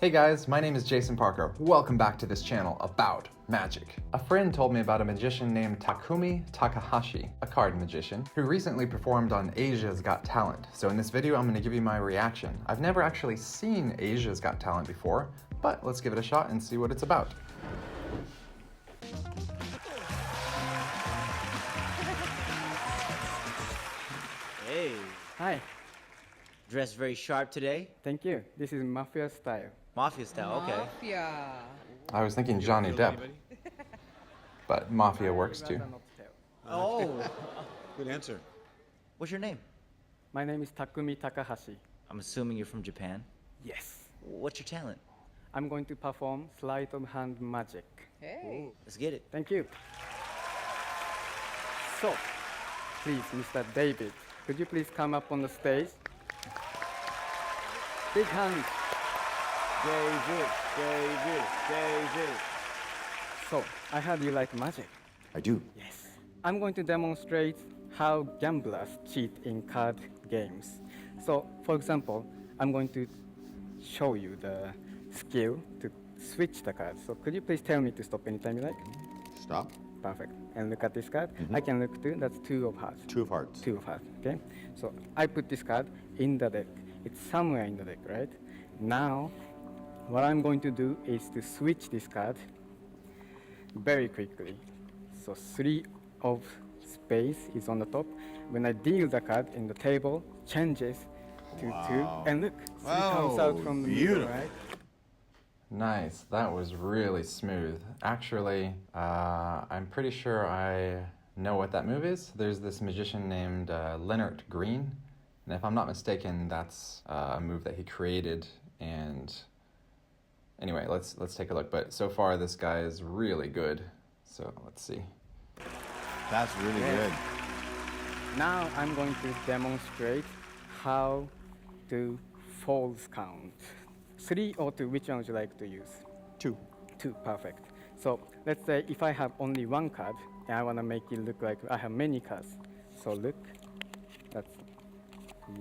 Hey guys, my name is Jason Parker. Welcome back to this channel about magic. A friend told me about a magician named Takumi Takahashi, a card magician, who recently performed on Asia's Got Talent. So in this video, I'm going to give you my reaction. I've never actually seen Asia's Got Talent before, but let's give it a shot and see what it's about. Hey, Hi, dressed very sharp today. thank you. This is mafia style. Mafia style, okay. Mafia. I was thinking Johnny Depp, but Mafia works too. Rather not tell. Oh, Good answer. what's your name? My name is Takumi Takahashi. I'm assuming you're from Japan. Yes. What's your talent? I'm going to perform sleight of hand magic. Hey. Let's get it. Thank you. So, please, Mr. David, could you please come up on the stage? Big hand. David. So, I heard you like magic. I do. Yes. I'm going to demonstrate how gamblers cheat in card games. So, for example, I'm going to show you the skill to switch the cards. So, could you please tell me to stop anytime you like? Stop. Perfect. And look at this card. I can look too. That's two of hearts. Two of hearts. Two of hearts. Okay. So I put this card in the deck. It's somewhere in the deck, right? Now, what I'm going to do is to switch this card very quickly. So three of spades is on the top. When I deal the card in the table, changes to two. And look, three comes out from the middle, beautiful. right? Nice, that was really smooth. Actually, I'm pretty sure I know what that move is. There's this magician named Lennart Green, and if I'm not mistaken, that's a move that he created. And anyway, let's take a look. But so far, this guy is really good. So let's see. That's really good. Now I'm going to demonstrate how to false count. 3 or 2, which one would you like to use? Two. 2, perfect. So let's say if I have only one card and I want to make it look like I have many cards. So look, that's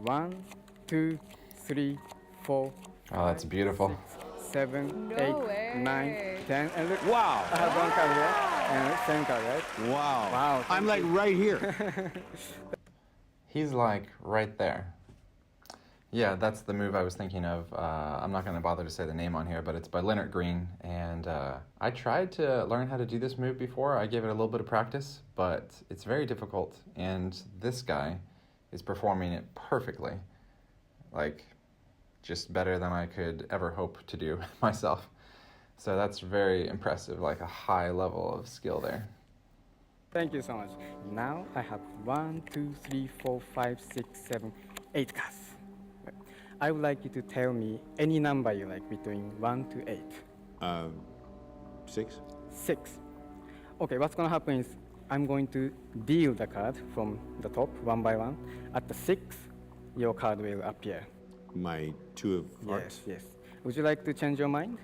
1, 2, 3, 4. Oh, that's beautiful. 6, 7, No 8, way. 9, 10, and look. Wow. I have one card here and same card, right? Wow. Wow, I'm thank like right here. He's like right there. Yeah, that's the move I was thinking of. I'm not going to bother to say the name on here, but it's by Lennart Green. And I tried to learn how to do this move before. I gave it a little bit of practice, but it's very difficult. And this guy is performing it perfectly. Like, just better than I could ever hope to do myself. So that's very impressive, like a high level of skill there. Thank you so much. Now I have 1, 2, 3, 4, 5, 6, 7, 8 cards. I would like you to tell me any number you like between 1 to 8. 6. 6. Okay, what's going to happen is I'm going to deal the card from the top one by one. At the 6, your card will appear. My two of hearts. Yes. Would you like to change your mind?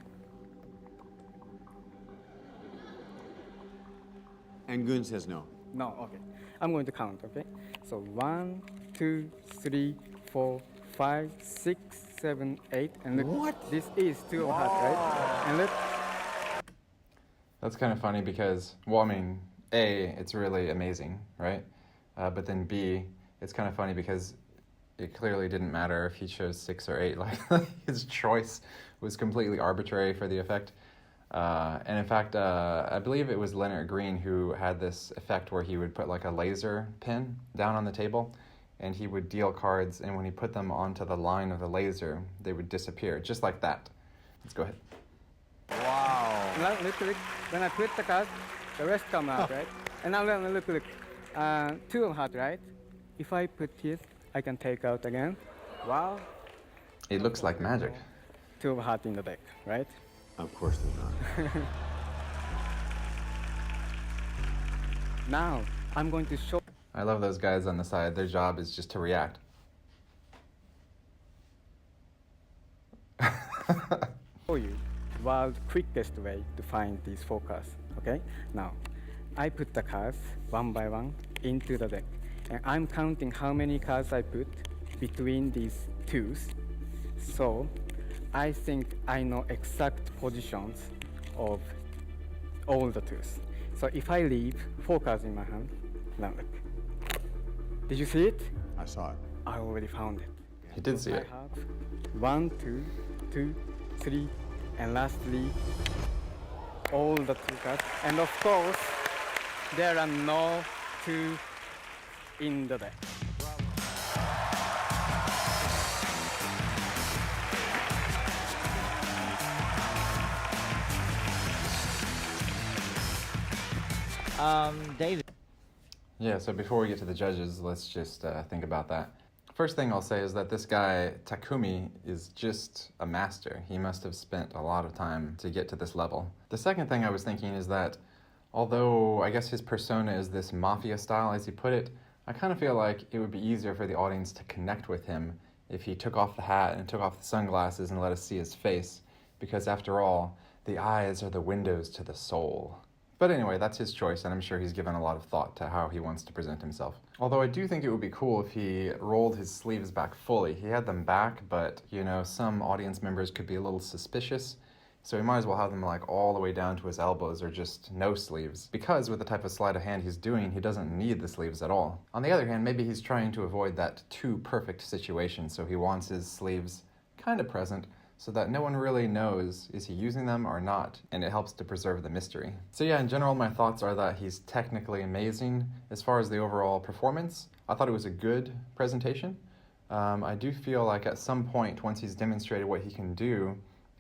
And Gun says no. No, okay. I'm going to count, okay? So 1, 2, 3, 4, 5, 6, 7, 8, and look. What? This is 2 of hearts, right? And look. That's kind of funny because, well, I mean, A, it's really amazing, right? But then B, it's kind of funny because it clearly didn't matter if he chose 6 or 8. Like, his choice was completely arbitrary for the effect. And in fact, I believe it was Lennart Green who had this effect where he would put like a laser pin down on the table and he would deal cards, and when he put them onto the line of the laser, they would disappear, just like that. Let's go ahead. Wow. Now look. When I put the card, the rest come out, right? And now look. 2 of hearts, right? If I put it, I can take out again. Wow. It looks like magic. 2 of hearts in the deck, right? Of course there's not. Now, I'm going to show I love those guys on the side. Their job is just to react. you world's quickest way to find these 4 cards, okay? Now, I put the cards one by one into the deck. And I'm counting how many cards I put between these twos. So I think I know exact positions of all the tools. So if I leave 4 cards in my hand, now look. Did you see it? I saw it. I already found it. He did see I it. have 1, 2, 2, 3, and lastly, all the 2 cards. And of course, there are no 2 in the deck. David. Yeah, so before we get to the judges, let's just think about that. First thing I'll say is that this guy, Takumi, is just a master. He must have spent a lot of time to get to this level. The second thing I was thinking is that although I guess his persona is this mafia style, as he put it, I kind of feel like it would be easier for the audience to connect with him if he took off the hat and took off the sunglasses and let us see his face, because after all, the eyes are the windows to the soul. But anyway, that's his choice, and I'm sure he's given a lot of thought to how he wants to present himself. Although I do think it would be cool if he rolled his sleeves back fully. He had them back, but, you know, some audience members could be a little suspicious, so he might as well have them like all the way down to his elbows or just no sleeves. Because with the type of sleight of hand he's doing, he doesn't need the sleeves at all. On the other hand, maybe he's trying to avoid that too perfect situation, so he wants his sleeves kind of present, so that no one really knows is he using them or not, and it helps to preserve the mystery. So yeah, in general, my thoughts are that he's technically amazing. As far as the overall performance, I thought it was a good presentation. I do feel like at some point, once he's demonstrated what he can do,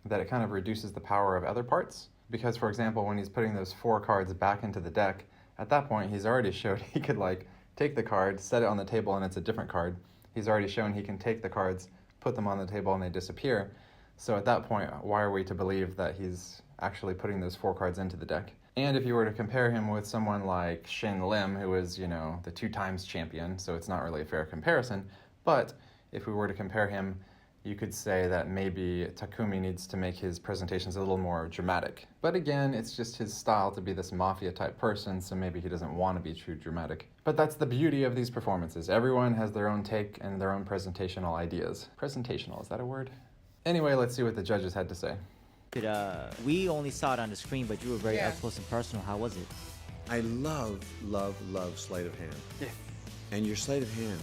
that it kind of reduces the power of other parts. Because, for example, when he's putting those 4 cards back into the deck, at that point, he's already showed he could like take the card, set it on the table, and it's a different card. He's already shown he can take the cards, put them on the table, and they disappear. So at that point, why are we to believe that he's actually putting those 4 cards into the deck? And if you were to compare him with someone like Shin Lim, who is, you know, the 2-times champion, so it's not really a fair comparison, but if we were to compare him, you could say that maybe Takumi needs to make his presentations a little more dramatic. But again, it's just his style to be this mafia-type person, so maybe he doesn't want to be too dramatic. But that's the beauty of these performances. Everyone has their own take and their own presentational ideas. Presentational, is that a word? Anyway, let's see what the judges had to say. We only saw it on the screen, but you were very up close and personal. How was it? I love sleight of hand. Yes. And your sleight of hand,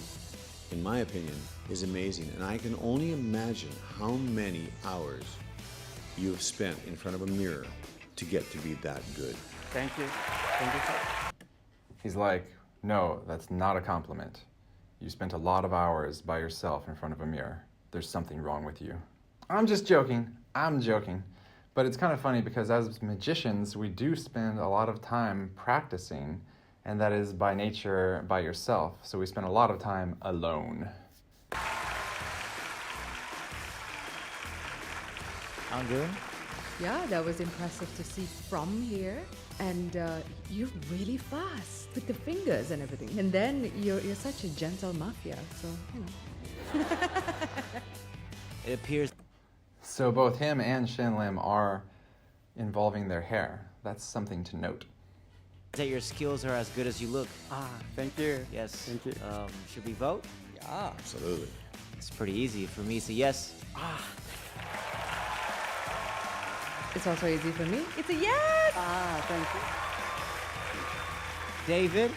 in my opinion, is amazing. And I can only imagine how many hours you have spent in front of a mirror to get to be that good. Thank you. Thank you, sir. He's like, no, that's not a compliment. You spent a lot of hours by yourself in front of a mirror. There's something wrong with you. I'm just joking. I'm joking. But it's kind of funny because as magicians, we do spend a lot of time practicing, and that is by nature by yourself. So we spend a lot of time alone. Angun? Yeah, that was impressive to see from here. And you're really fast with the fingers and everything. And then you're such a gentle mafia, so, you know. It appears So both him and Shin Lim are involving their hair. That's something to note. that your skills are as good as you look. Thank you. Yes. Thank you. Should we vote? Absolutely. It's pretty easy for me. So yes. It's also easy for me. It's a yes! Thank you. David?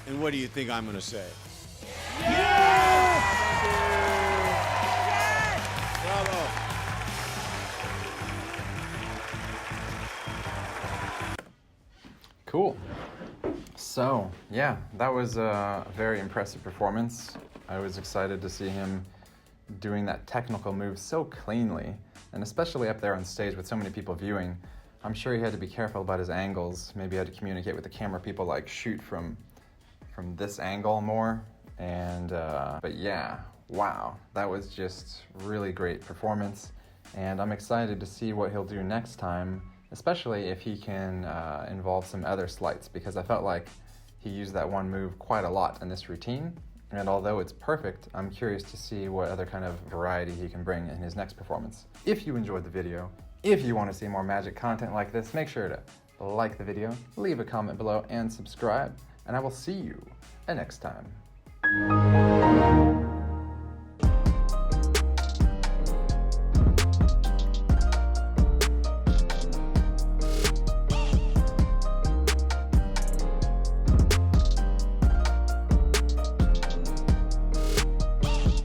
And what do you think I'm going to say? Bravo. Cool. So, yeah, that was a very impressive performance. I was excited to see him doing that technical move so cleanly, and especially up there on stage with so many people viewing. I'm sure he had to be careful about his angles. Maybe he had to communicate with the camera people, like shoot from this angle more. And, but yeah, wow, that was just really great performance. And I'm excited to see what he'll do next time, especially if he can involve some other sleights, because I felt like he used that one move quite a lot in this routine. And although it's perfect, I'm curious to see what other kind of variety he can bring in his next performance. If you enjoyed the video, if you want to see more magic content like this, make sure to like the video, leave a comment below, and subscribe. And I will see you next time.